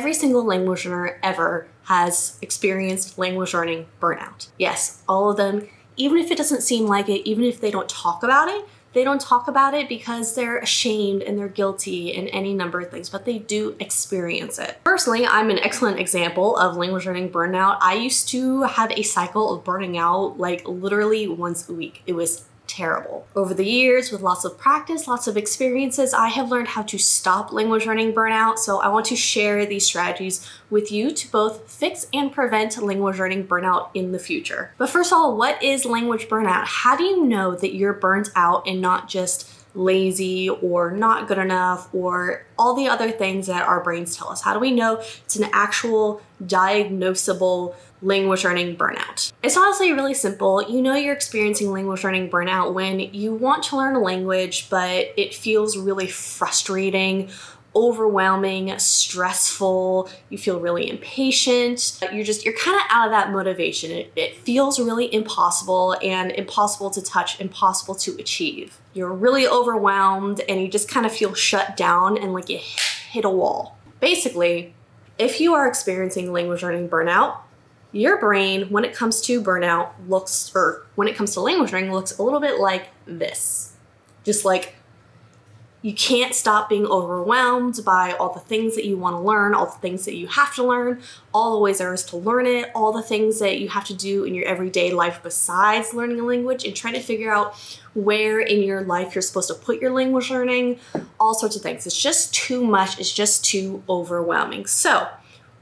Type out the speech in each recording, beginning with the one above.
Every single language learner ever has experienced language learning burnout. Yes, all of them, even if it doesn't seem like it, even if they don't talk about it, they don't talk about it because they're ashamed and they're guilty and any number of things, but they do experience it. Personally, I'm an excellent example of language learning burnout. I used to have a cycle of burning out like literally once a week. It was terrible. Over the years, with lots of practice, lots of experiences, I have learned how to stop language learning burnout. So I want to share these strategies with you to both fix and prevent language learning burnout in the future. But first of all, what is language burnout? How do you know that you're burnt out and not just lazy or not good enough or all the other things that our brains tell us? How do we know it's an actual diagnosable language learning burnout? It's honestly really simple. You know you're experiencing language learning burnout when you want to learn a language, but it feels really frustrating, overwhelming, stressful. You feel really impatient. You're kind of out of that motivation. It feels really impossible to touch, impossible to achieve. You're really overwhelmed and you just kind of feel shut down and like you hit a wall. Basically, if you are experiencing language learning burnout, your brain, when it comes to burnout, when it comes to language learning, looks a little bit like this. Just like you can't stop being overwhelmed by all the things that you want to learn, all the things that you have to learn, all the ways there is to learn it, all the things that you have to do in your everyday life besides learning a language, and trying to figure out where in your life you're supposed to put your language learning, all sorts of things. It's just too much. It's just too overwhelming. So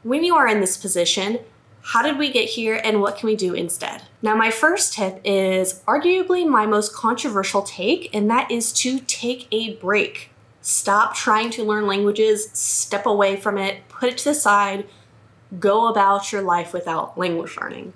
when you are in this position, how did we get here and what can we do instead? Now, my first tip is arguably my most controversial take, and that is to take a break. Stop trying to learn languages, step away from it, put it to the side, go about your life without language learning.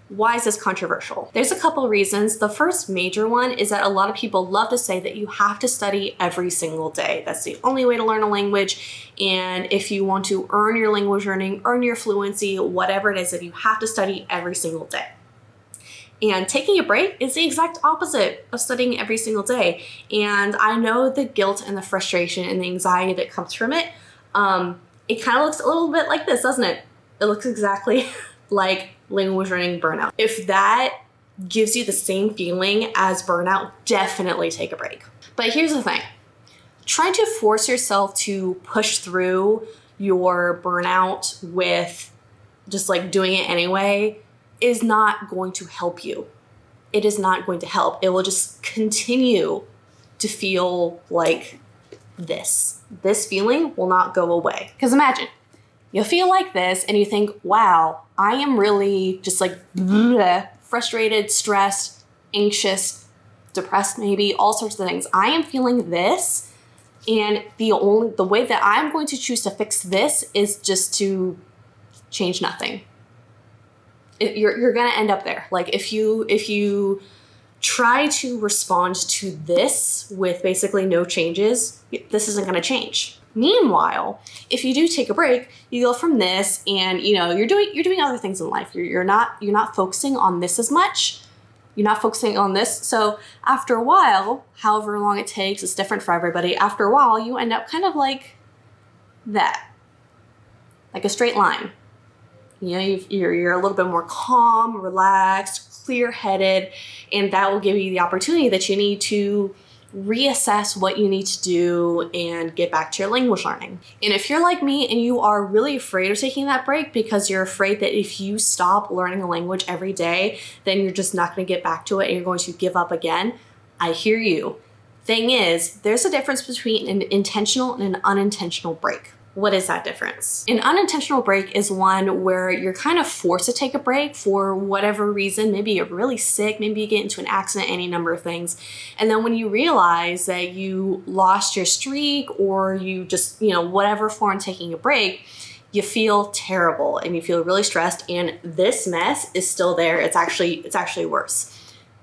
Why is this controversial? There's a couple reasons. The first major one is that a lot of people love to say that you have to study every single day. That's the only way to learn a language. And if you want to earn your language learning, earn your fluency, whatever it is, that you have to study every single day. And taking a break is the exact opposite of studying every single day. And I know the guilt and the frustration and the anxiety that comes from it. It kind of looks a little bit like this, doesn't it? It looks exactly like language learning burnout. If that gives you the same feeling as burnout, definitely take a break. But here's the thing. Trying to force yourself to push through your burnout with just like doing it anyway is not going to help you. It is not going to help. It will just continue to feel like this. This feeling will not go away. Because imagine, you feel like this and you think, wow, I am really just like bleh, frustrated, stressed, anxious, depressed maybe, all sorts of things. I am feeling this, and the way that I'm going to choose to fix this is just to change nothing. You're gonna end up there. Like if you try to respond to this with basically no changes, this isn't gonna change. Meanwhile, if you do take a break, you go from this and you're doing other things in life. You're not focusing on this as much. You're not focusing on this. So after a while, however long it takes, it's different for everybody. After a while, you end up kind of like that, like a straight line. You're a little bit more calm, relaxed, clear-headed, and that will give you the opportunity that you need to reassess what you need to do and get back to your language learning. And if you're like me and you are really afraid of taking that break because you're afraid that if you stop learning a language every day, then you're just not going to get back to it and you're going to give up again, I hear you. Thing is, there's a difference between an intentional and an unintentional break. What is that difference? An unintentional break is one where you're kind of forced to take a break for whatever reason. Maybe you're really sick, maybe you get into an accident, any number of things. And then when you realize that you lost your streak or you just, whatever form taking a break, you feel terrible and you feel really stressed, and this mess is still there. It's actually worse.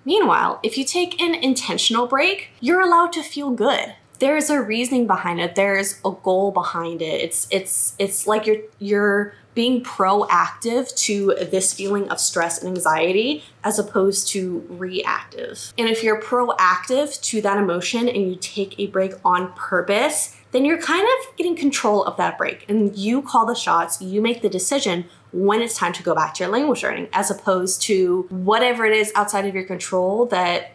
Meanwhile, if you take an intentional break, you're allowed to feel good. There's a reasoning behind it. There's a goal behind it. It's like you're being proactive to this feeling of stress and anxiety as opposed to reactive. And if you're proactive to that emotion and you take a break on purpose, then you're kind of getting control of that break. And you call the shots, you make the decision when it's time to go back to your language learning, as opposed to whatever it is outside of your control that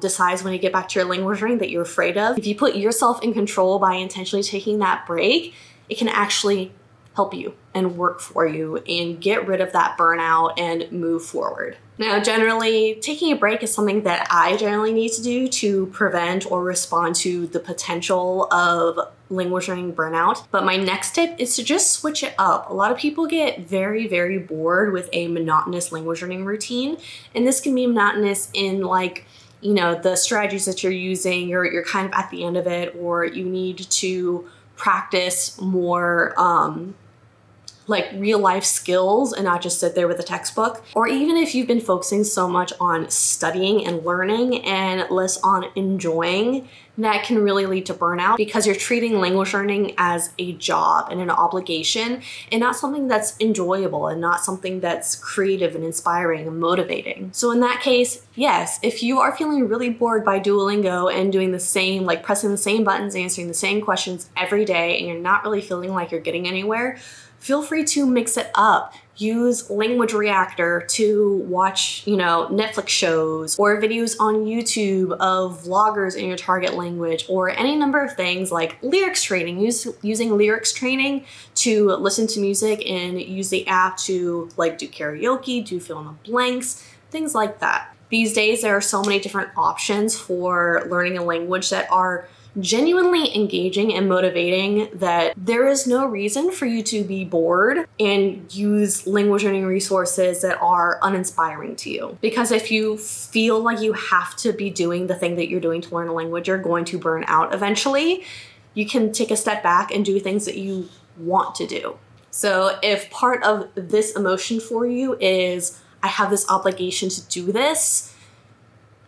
decides when you get back to your language learning that you're afraid of. If you put yourself in control by intentionally taking that break, it can actually help you and work for you and get rid of that burnout and move forward. Now, generally, taking a break is something that I generally need to do to prevent or respond to the potential of language learning burnout. But my next tip is to just switch it up. A lot of people get very, very bored with a monotonous language learning routine. And this can be monotonous in the strategies that you're using, you're kind of at the end of it, or you need to practice more real life skills and not just sit there with a textbook. Or even if you've been focusing so much on studying and learning and less on enjoying, that can really lead to burnout because you're treating language learning as a job and an obligation and not something that's enjoyable and not something that's creative and inspiring and motivating. So in that case, yes, if you are feeling really bored by Duolingo and doing the same, pressing the same buttons, answering the same questions every day, and you're not really feeling like you're getting anywhere, feel free to mix it up. Use Language Reactor to watch, Netflix shows or videos on YouTube of vloggers in your target language, or any number of things like lyrics training. Using lyrics training to listen to music and use the app to do karaoke, do fill in the blanks, things like that. These days, there are so many different options for learning a language that are genuinely engaging and motivating that there is no reason for you to be bored and use language learning resources that are uninspiring to you. Because if you feel like you have to be doing the thing that you're doing to learn a language, you're going to burn out eventually. You can take a step back and do things that you want to do. So if part of this emotion for you is, I have this obligation to do this,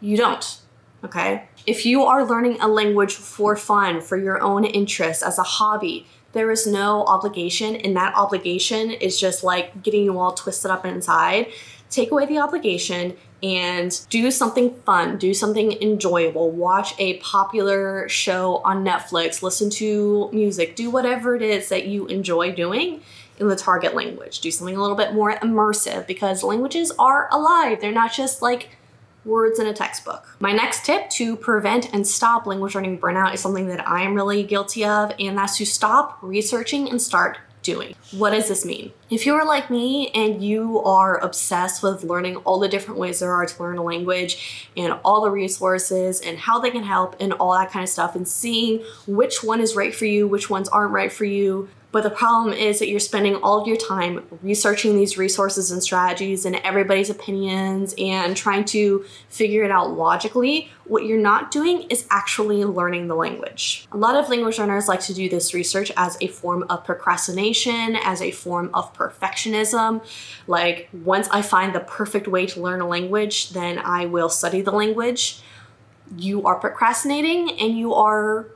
you don't. Okay? If you are learning a language for fun, for your own interest, as a hobby, there is no obligation, and that obligation is just getting you all twisted up inside. Take away the obligation and do something fun, do something enjoyable, watch a popular show on Netflix, listen to music, do whatever it is that you enjoy doing in the target language. Do something a little bit more immersive, because languages are alive. They're not just words in a textbook. My next tip to prevent and stop language learning burnout is something that I am really guilty of, and that's to stop researching and start doing. What does this mean? If you are like me and you are obsessed with learning all the different ways there are to learn a language and all the resources and how they can help and all that kind of stuff, and seeing which one is right for you, which ones aren't right for you, but the problem is that you're spending all of your time researching these resources and strategies and everybody's opinions and trying to figure it out logically, what you're not doing is actually learning the language. A lot of language learners like to do this research as a form of procrastination, as a form of perfectionism. Once I find the perfect way to learn a language, then I will study the language. You are procrastinating and you are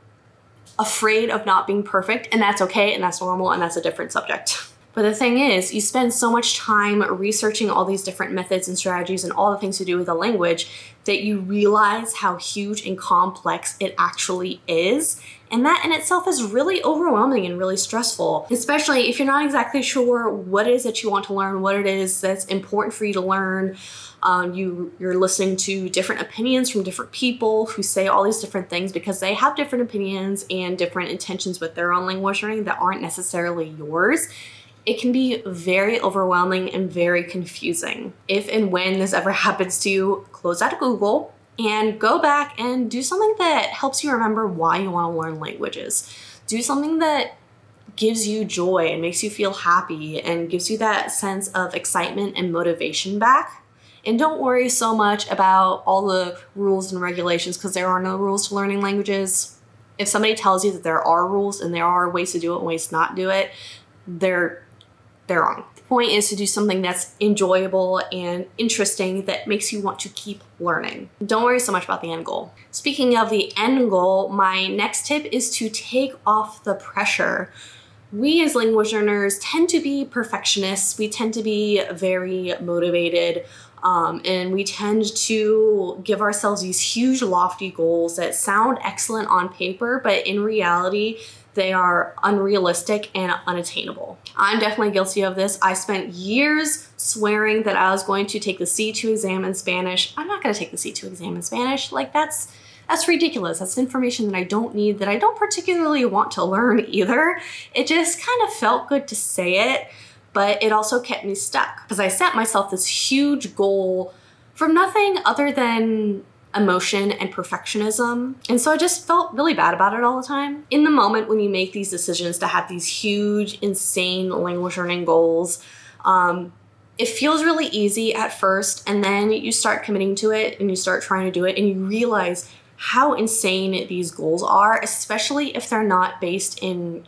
afraid of not being perfect, and that's okay, and that's normal, and that's a different subject. But the thing is, you spend so much time researching all these different methods and strategies and all the things to do with a language that you realize how huge and complex it actually is. And that in itself is really overwhelming and really stressful, especially if you're not exactly sure what it is that you want to learn, what it is that's important for you to learn. You're listening to different opinions from different people who say all these different things because they have different opinions and different intentions with their own language learning that aren't necessarily yours. It can be very overwhelming and very confusing. If and when this ever happens to you, close out of Google and go back and do something that helps you remember why you want to learn languages. Do something that gives you joy and makes you feel happy and gives you that sense of excitement and motivation back. And don't worry so much about all the rules and regulations, because there are no rules to learning languages. If somebody tells you that there are rules and there are ways to do it and ways to not do it, they're wrong. The point is to do something that's enjoyable and interesting that makes you want to keep learning. Don't worry so much about the end goal. Speaking of the end goal, my next tip is to take off the pressure. We as language learners tend to be perfectionists. We tend to be very motivated And we tend to give ourselves these huge lofty goals that sound excellent on paper, but in reality, they are unrealistic and unattainable. I'm definitely guilty of this. I spent years swearing that I was going to take the C2 exam in Spanish. I'm not going to take the C2 exam in Spanish. Like that's ridiculous. That's information that I don't need, that I don't particularly want to learn either. It just kind of felt good to say it, but it also kept me stuck because I set myself this huge goal from nothing other than emotion and perfectionism. And so I just felt really bad about it all the time. In the moment when you make these decisions to have these huge, insane language learning goals, it feels really easy at first, and then you start committing to it and you start trying to do it and you realize how insane these goals are, especially if they're not based in,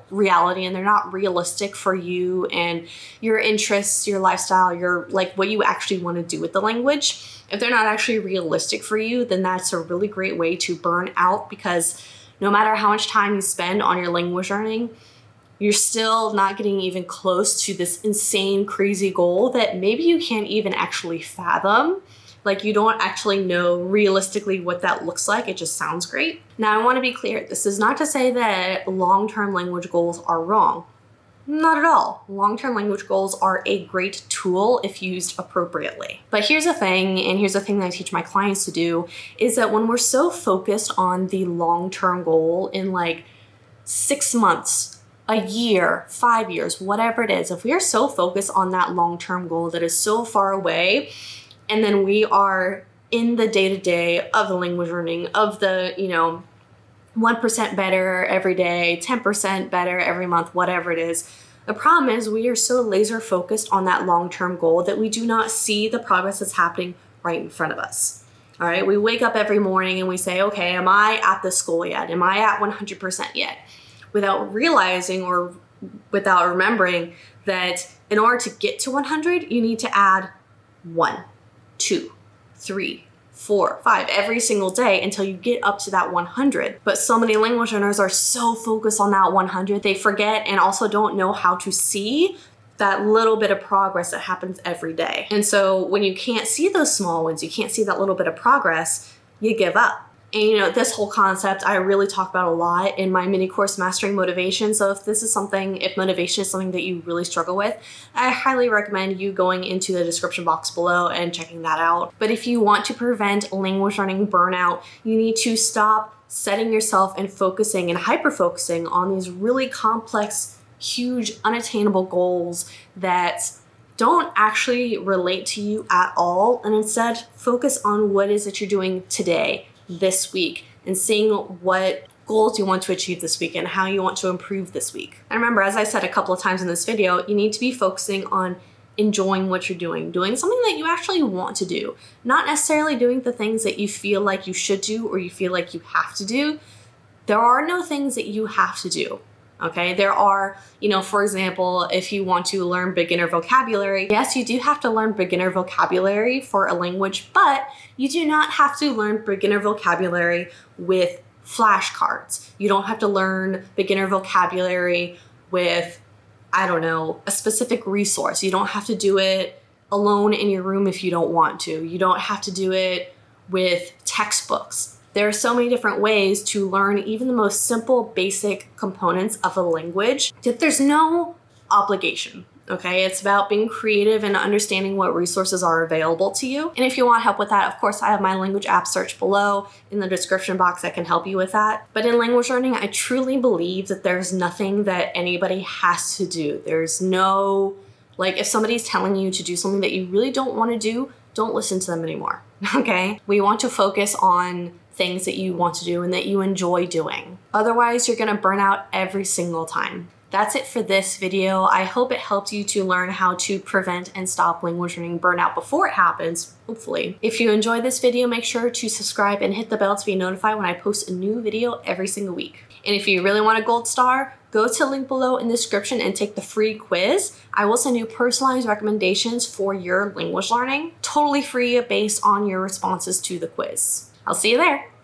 reality, and they're not realistic for you and your interests, your lifestyle, your like what you actually want to do with the language. If they're not actually realistic for you, then that's a really great way to burn out, because no matter how much time you spend on your language learning, you're still not getting even close to this insane, crazy goal that maybe you can't even actually fathom. Like you don't actually know realistically what that looks like. It just sounds great. Now, I want to be clear. This is not to say that long-term language goals are wrong. Not at all. Long-term language goals are a great tool if used appropriately. But here's the thing, and here's the thing that I teach my clients to do, is that when we're so focused on the long-term goal in like 6 months, a year, 5 years, whatever it is, if we are so focused on that long-term goal that is so far away, and then we are in the day-to-day of the language learning, of the, 1% better every day, 10% better every month, whatever it is. The problem is we are so laser focused on that long-term goal that we do not see the progress that's happening right in front of us. All right, we wake up every morning and we say, okay, am I at this goal yet? Am I at 100% yet? Without realizing or without remembering that in order to get to 100, you need to add 1, 2, 3, 4, 5 every single day until you get up to that 100. But so many language learners are so focused on that 100, they forget and also don't know how to see that little bit of progress that happens every day. And so when you can't see those small wins, you can't see that little bit of progress, you give up. And this whole concept I really talk about a lot in my mini course, Mastering Motivation. So if motivation is something that you really struggle with, I highly recommend you going into the description box below and checking that out. But if you want to prevent language learning burnout, you need to stop setting yourself and focusing and hyper-focusing on these really complex, huge, unattainable goals that don't actually relate to you at all, and instead focus on what it is that you're doing today, this week, and seeing what goals you want to achieve this week and how you want to improve this week. And remember, as I said a couple of times in this video, you need to be focusing on enjoying what you're doing something that you actually want to do, not necessarily doing the things that you feel like you should do or you feel like you have to do. There are no things that you have to do. Okay, there are, for example, if you want to learn beginner vocabulary, yes, you do have to learn beginner vocabulary for a language, but you do not have to learn beginner vocabulary with flashcards. You don't have to learn beginner vocabulary with, a specific resource. You don't have to do it alone in your room if you don't want to. You don't have to do it with textbooks. There are so many different ways to learn even the most simple, basic components of a language that there's no obligation, okay? It's about being creative and understanding what resources are available to you. And if you want help with that, of course, I have my language app search below in the description box that can help you with that. But in language learning, I truly believe that there's nothing that anybody has to do. There's no, if somebody's telling you to do something that you really don't want to do, don't listen to them anymore, okay? We want to focus on things that you want to do and that you enjoy doing. Otherwise, you're gonna burn out every single time. That's it for this video. I hope it helped you to learn how to prevent and stop language learning burnout before it happens, hopefully. If you enjoyed this video, make sure to subscribe and hit the bell to be notified when I post a new video every single week. And if you really want a gold star, go to the link below in the description and take the free quiz. I will send you personalized recommendations for your language learning, totally free based on your responses to the quiz. I'll see you there.